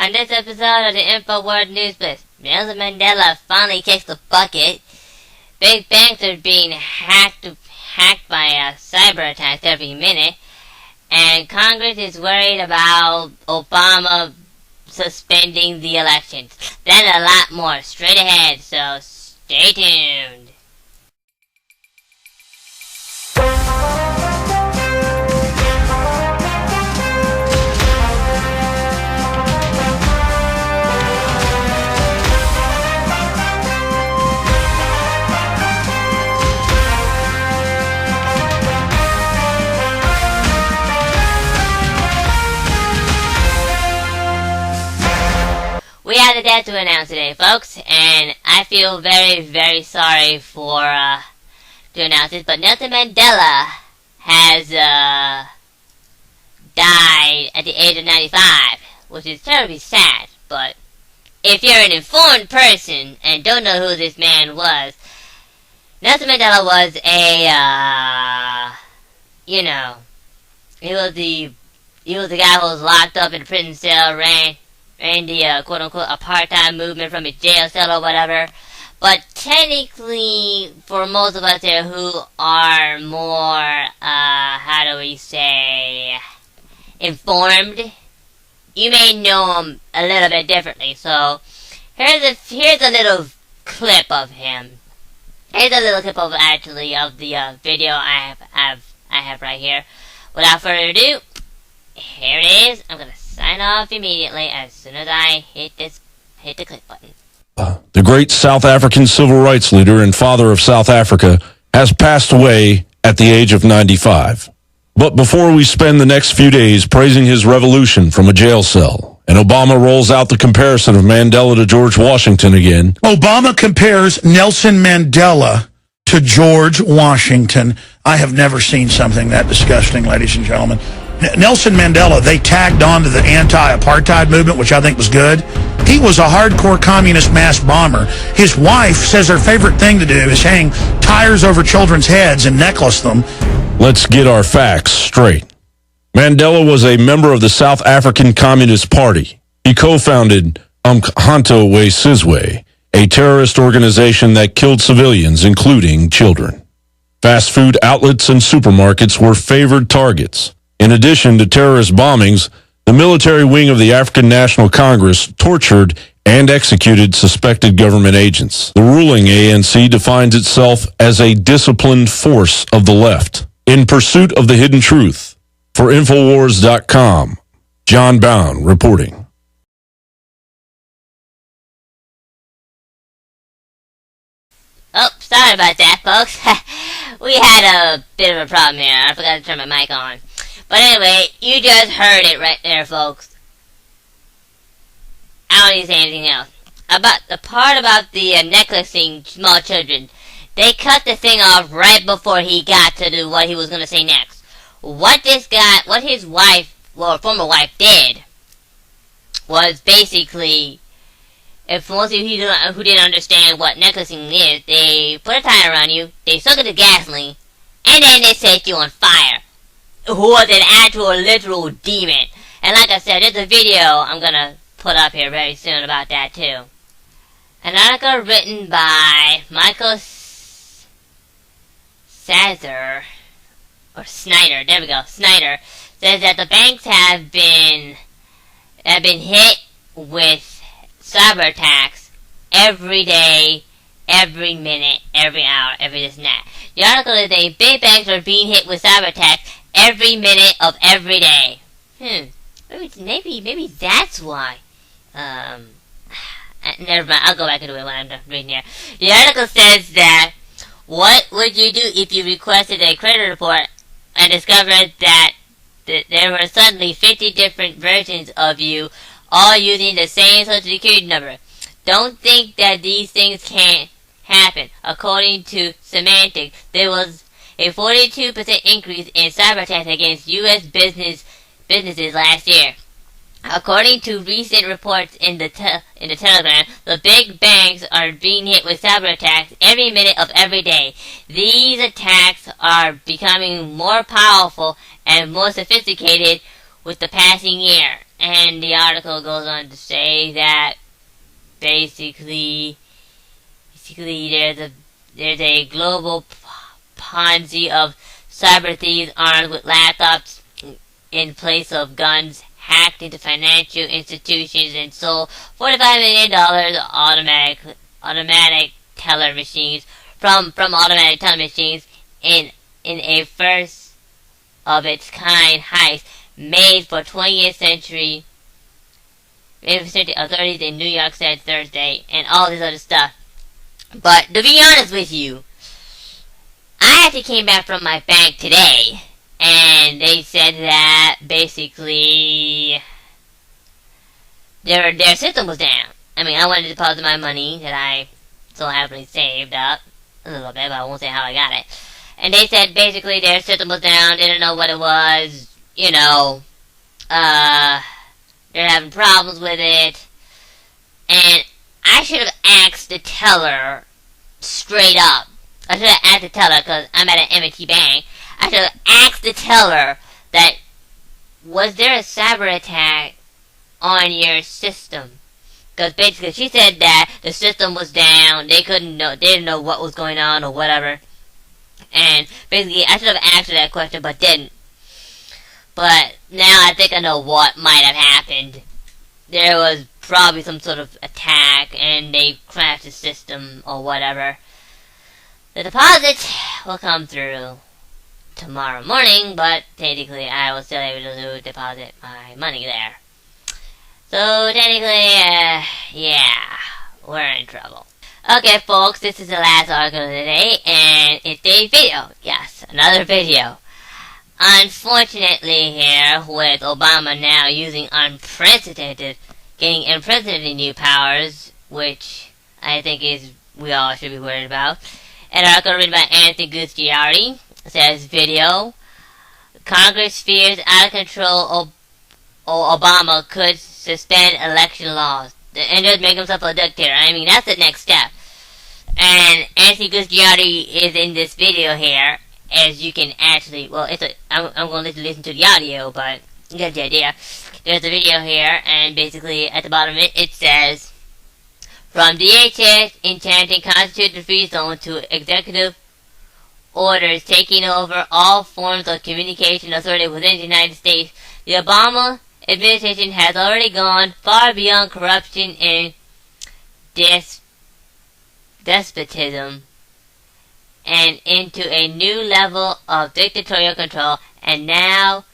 On this episode of the Infowars News Blitz, Nelson Mandela finally kicks the bucket. Big banks are being hacked by cyberattacks every minute. And Congress is worried about Obama suspending the elections. Then a lot more straight ahead, so stay tuned. We have a death to announce today, folks, and I feel very, very sorry to announce it, but Nelson Mandela has died at the age of 95, which is terribly sad. But if you're an informed person and don't know who this man was, Nelson Mandela was he was the guy who was locked up in a prison cell, ran the quote-unquote apartheid movement from his jail cell or whatever. But technically, for most of us here who are more, informed, you may know him a little bit differently. So, here's a little clip of him. Here's a little clip of the video I have right here. Without further ado, here it is. I'm gonna sign off immediately as soon as I hit the click button. The great South African civil rights leader and father of South Africa has passed away at the age of 95. But before we spend the next few days praising his revolution from a jail cell, and Obama rolls out the comparison of Mandela to George Washington again. Obama compares Nelson Mandela to George Washington. I have never seen something that disgusting, ladies and gentlemen. Nelson Mandela, they tagged on to the anti-apartheid movement, which I think was good. He was a hardcore communist mass bomber. His wife says her favorite thing to do is hang tires over children's heads and necklace them. Let's get our facts straight. Mandela was a member of the South African Communist Party. He co-founded Umkhonto we Sizwe, a terrorist organization that killed civilians, including children. Fast food outlets and supermarkets were favored targets. In addition to terrorist bombings, the military wing of the African National Congress tortured and executed suspected government agents. The ruling ANC defines itself as a disciplined force of the left. In pursuit of the hidden truth, for Infowars.com, John Bound reporting. Oh, sorry about that, folks. We had a bit of a problem here. I forgot to turn my mic on. But anyway, you just heard it right there, folks. I don't need to say anything else. About the part about the necklacing small children, they cut the thing off right before he got to do what he was going to say next. What his wife, former wife did, was basically, if most of you who didn't understand what necklacing is, they put a tie around you, they suck it to gasoline, and then they set you on fire. Who was an actual literal demon. And like I said, there's a video I'm gonna put up here very soon about that too. An article written by Michael Snyder, Snyder, says that the banks have been hit with cyber attacks every day, every minute, every hour, every this and that. The article is saying big banks are being hit with cyber attacks every minute of every day. Maybe that's why. Never mind, I'll go back and do it when I'm done reading here. The article says that, what would you do if you requested a credit report and discovered that there were suddenly 50 different versions of you, all using the same social security number? Don't think that these things can't happen. According to Semantics, there was a 42% increase in cyber attacks against U.S. businesses last year. According to recent reports in the Telegram, the big banks are being hit with cyber attacks every minute of every day. These attacks are becoming more powerful and more sophisticated with the passing year. And the article goes on to say that basically there's a global Ponzi of cyber thieves armed with laptops in place of guns hacked into financial institutions and sold $45 million automatic teller machines from automatic teller machines in a first of its kind heist made for 20th century authorities in New York said Thursday, and all this other stuff. But to be honest with you, I actually came back from my bank today, and they said that basically their system was down. I mean, I wanted to deposit my money that I so happily saved up a little bit, but I won't say how I got it. And they said basically their system was down, they didn't know what it was, they're having problems with it. And I should have asked the teller straight up. I should have asked the teller, because I'm at an M&T bank. I should have asked the teller that, was there a cyber attack on your system? Because basically she said that the system was down, they didn't know what was going on or whatever. And basically I should have asked her that question, but didn't. But now I think I know what might have happened. There was probably some sort of attack and they crashed the system or whatever. The deposit will come through tomorrow morning, but technically I was still able to deposit my money there. So technically, yeah, we're in trouble. Okay folks, this is the last article of the day, and it's a video. Yes, another video. Unfortunately here, with Obama now using getting unprecedented new powers, which I think we all should be worried about. An article written by Anthony Gucciardi says, video, Congress fears out of control Obama could suspend election laws and just make himself a dictator. I mean, that's the next step. And Anthony Gucciardi is in this video here, as you can actually, well, I'm going to listen to the audio, but you get the idea. There's a video here, and basically at the bottom of it, it says, from DHS enchanting constitutional free zone to executive orders taking over all forms of communication authority within the United States, the Obama administration has already gone far beyond corruption and despotism and into a new level of dictatorial control, and now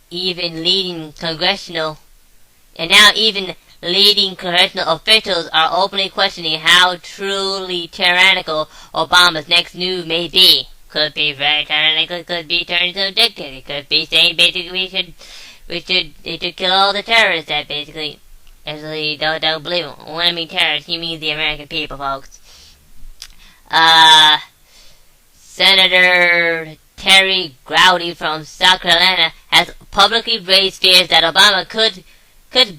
even leading congressional officials are openly questioning how truly tyrannical Obama's next move may be. Could be very tyrannical, could be turned into a dictator, could be saying basically they should kill all the terrorists that basically don't believe him. When I mean terrorists, he means the American people, folks. Senator Terry Gowdy from South Carolina has publicly raised fears that Obama could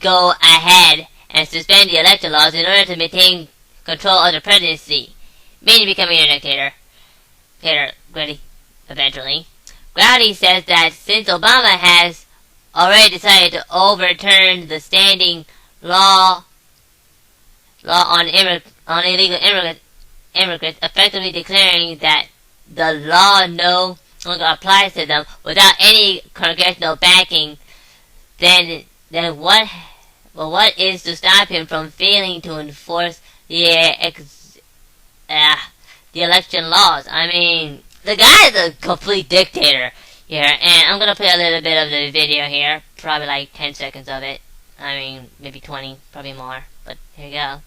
go ahead and suspend the election laws in order to maintain control of the presidency, meaning becoming a dictator. Eventually. Gowdy says that since Obama has already decided to overturn the standing law on illegal immigrants, effectively declaring that the law no longer applies to them without any congressional backing, then what is to stop him from failing to enforce the election laws? I mean, the guy is a complete dictator here, and I'm gonna play a little bit of the video here, probably like 10 seconds of it. I mean, maybe 20, probably more, but here you go.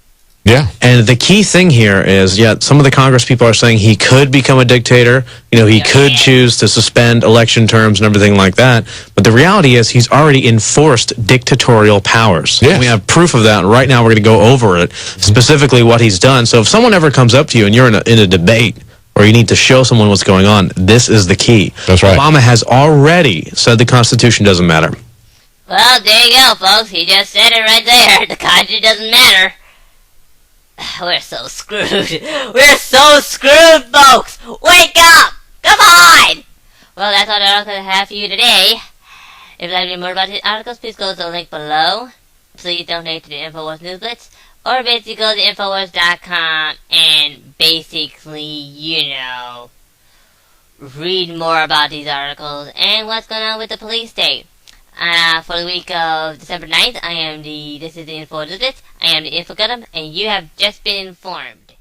Yeah. And the key thing here is, some of the Congress people are saying he could become a dictator. He could choose to suspend election terms and everything like that. But the reality is he's already enforced dictatorial powers. Yes. We have proof of that. And right now we're going to go over it, specifically what he's done. So if someone ever comes up to you and you're in a debate or you need to show someone what's going on, this is the key. That's right. Obama has already said the Constitution doesn't matter. Well, there you go, folks. He just said it right there. The Constitution doesn't matter. We're so screwed. We're so screwed, folks. Wake up! Come on! Well, that's all the article I have for you today. If you'd like to read more about these articles, please go to the link below. Please donate to the Infowars News Blitz. Or basically go to Infowars.com and basically, read more about these articles and what's going on with the police state. For the week of December 9th, this is the Infowars News Blitz. I am the Info Gundam, and you have just been informed.